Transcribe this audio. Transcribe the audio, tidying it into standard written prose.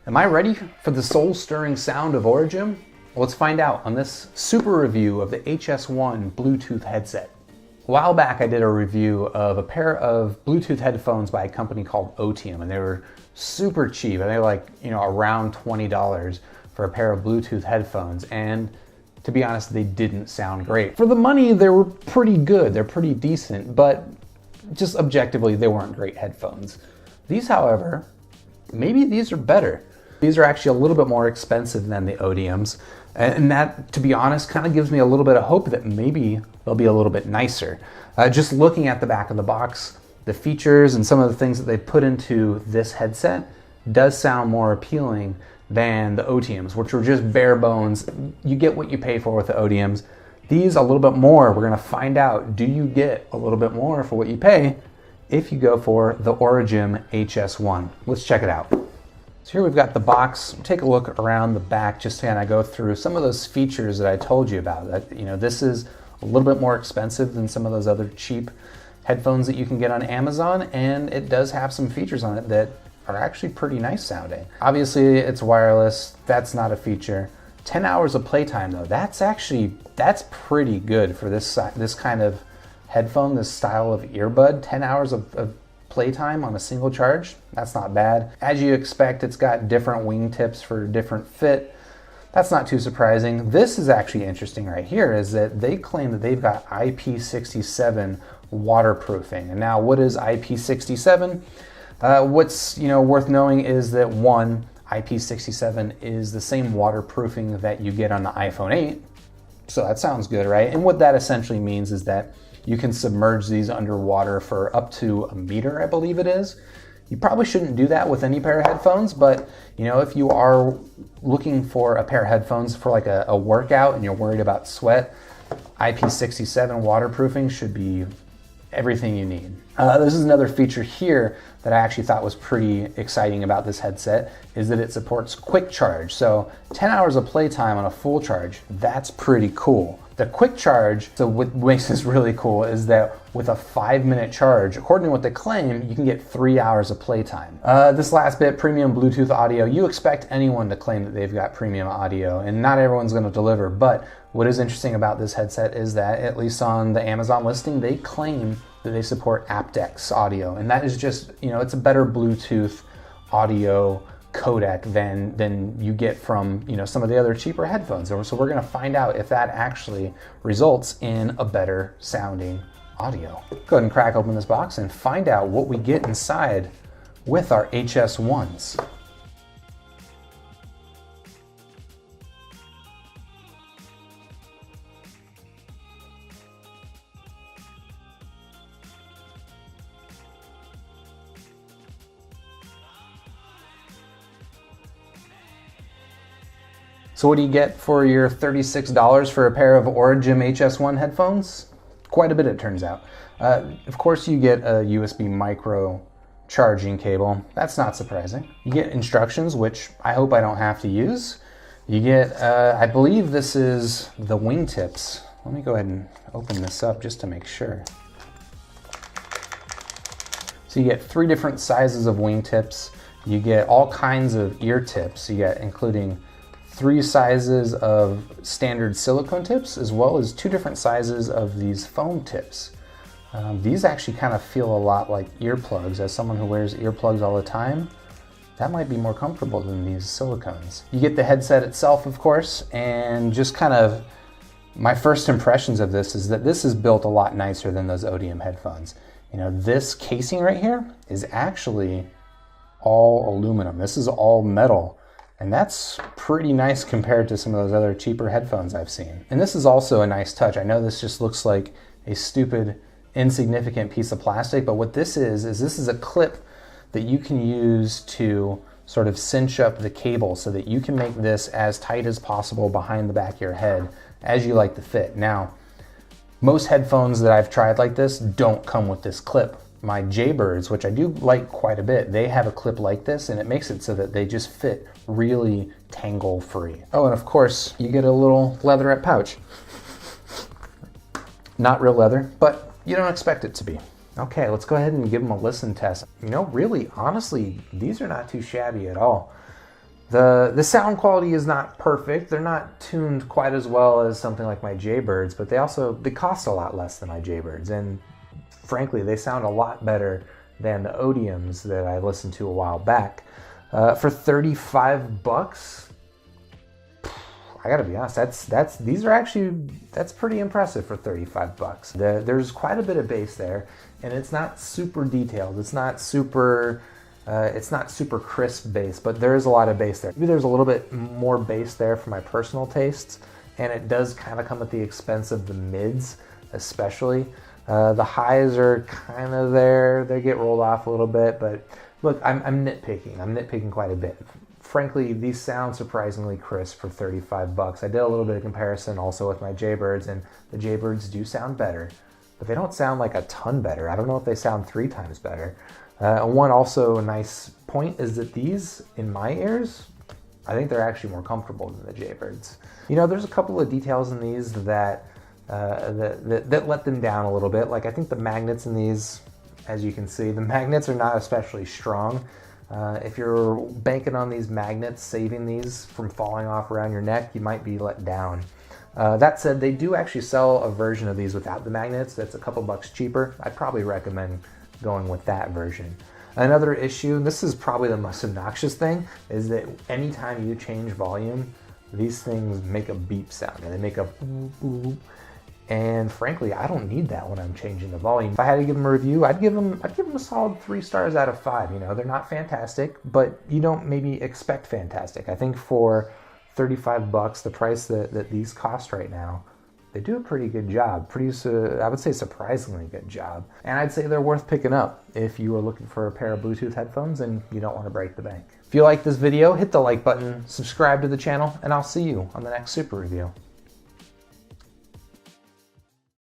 Am I ready for the soul-stirring sound of Origem? Well, let's find out on this super review of the HS-1 Bluetooth headset. A while back I did a review of a pair of Bluetooth headphones by a company called Otium, and they were super cheap. And they were like, around $20 for a pair of Bluetooth headphones. And to be honest, they didn't sound great. For the money, they were pretty good. They're pretty decent, but just objectively, they weren't great headphones. These, however, maybe these are better. These are actually a little bit more expensive than the Otiums, and that, to be honest, kind of gives me a little bit of hope that maybe they'll be a little bit nicer. Just looking at the back of the box, the features and some of the things that they put into this headset does sound more appealing than the Otiums, which were just bare bones. You get what you pay for with the Otiums. These a little bit more. We're gonna find out, do you get a little bit more for what you pay if you go for the Origem HS-1? Let's check it out. So here we've got the box. Take a look around the back just to kind of go through some of those features that I told you about. That, this is a little bit more expensive than some of those other cheap headphones that you can get on Amazon, and it does have some features on it that are actually pretty nice sounding. Obviously it's wireless, that's not a feature. 10 hours of playtime though, that's pretty good for this kind of headphone, this style of earbud. 10 hours of playtime on a single charge, that's not bad. As you expect, it's got different wingtips for different fit. That's not too surprising. This is actually interesting right here, is that they claim that they've got IP67 waterproofing. And now what is IP67? What's worth knowing is that one, IP67 is the same waterproofing that you get on the iPhone 8. So that sounds good, right? And what that essentially means is that you can submerge these underwater for up to a meter, I believe it is. You probably shouldn't do that with any pair of headphones, but if you are looking for a pair of headphones for like a workout and you're worried about sweat, IP67 waterproofing should be everything you need. This is another feature here that I actually thought was pretty exciting about this headset, is that it supports quick charge. So 10 hours of playtime on a full charge, that's pretty cool. The quick charge, so what makes this really cool is that with a 5-minute charge, according to what they claim, you can get 3 hours of playtime. This last bit, premium Bluetooth audio, you expect anyone to claim that they've got premium audio, and not everyone's gonna deliver, but what is interesting about this headset is that, at least on the Amazon listing, they claim that they support aptX audio, and that is just, it's a better Bluetooth audio codec than you get from some of the other cheaper headphones. So we're going to find out if that actually results in a better sounding audio. Go ahead and crack open this box and find out what we get inside with our HS-1s. So what do you get for your $36 for a pair of Origem HS-1 headphones? Quite a bit, it turns out. Of course, you get a USB micro charging cable. That's not surprising. You get instructions, which I hope I don't have to use. You get, I believe this is the wingtips. Let me go ahead and open this up just to make sure. So you get 3 different sizes of wingtips. You get all kinds of ear tips. You get including 3 sizes of standard silicone tips, as well as 2 different sizes of these foam tips. These actually kind of feel a lot like earplugs. As someone who wears earplugs all the time, that might be more comfortable than these silicones. You get the headset itself, of course, and just kind of my first impressions of this is that this is built a lot nicer than those Otium headphones. This casing right here is actually all aluminum. This is all metal. And that's pretty nice compared to some of those other cheaper headphones I've seen. And this is also a nice touch. I know this just looks like a stupid, insignificant piece of plastic, but what this is this is a clip that you can use to sort of cinch up the cable so that you can make this as tight as possible behind the back of your head as you like the fit. Now, most headphones that I've tried like this don't come with this clip. My Jaybirds, which I do like quite a bit, they have a clip like this, and it makes it so that they just fit really tangle free. Oh, and of course you get a little leatherette pouch. Not real leather, but you don't expect it to be. Okay, let's go ahead and give them a listen test. Really, honestly, these are not too shabby at all. The sound quality is not perfect. They're not tuned quite as well as something like my Jaybirds, but they cost a lot less than my Jaybirds, and frankly, they sound a lot better than the Odiums that I listened to a while back. For 35 bucks, I gotta be honest, that's pretty impressive for 35 bucks. There's quite a bit of bass there, and it's not super detailed. It's not super crisp bass, but there is a lot of bass there. Maybe there's a little bit more bass there for my personal tastes, and it does kind of come at the expense of the mids, especially. The highs are kind of there. They get rolled off a little bit, but look, I'm nitpicking. I'm nitpicking quite a bit. Frankly, these sound surprisingly crisp for 35 bucks. I did a little bit of comparison also with my Jaybirds, and the Jaybirds do sound better, but they don't sound like a ton better. I don't know if they sound 3 times better. One also nice point is that these, in my ears, I think they're actually more comfortable than the Jaybirds. You know, there's a couple of details in these that let them down a little bit. Like, I think the magnets in these, as you can see, the magnets are not especially strong. If you're banking on these magnets, saving these from falling off around your neck, you might be let down. That said, they do actually sell a version of these without the magnets that's a couple bucks cheaper. I'd probably recommend going with that version. Another issue, and this is probably the most obnoxious thing, is that anytime you change volume, these things make a beep sound, and they make a boop, boop. And frankly, I don't need that when I'm changing the volume. If I had to give them a review, I'd give them a solid 3 stars out of 5. You know, they're not fantastic, but you don't maybe expect fantastic. I think for 35 bucks, the price that these cost right now, they do a pretty good job. I would say surprisingly good job. And I'd say they're worth picking up if you are looking for a pair of Bluetooth headphones and you don't want to break the bank. If you like this video, hit the like button, subscribe to the channel, and I'll see you on the next super review.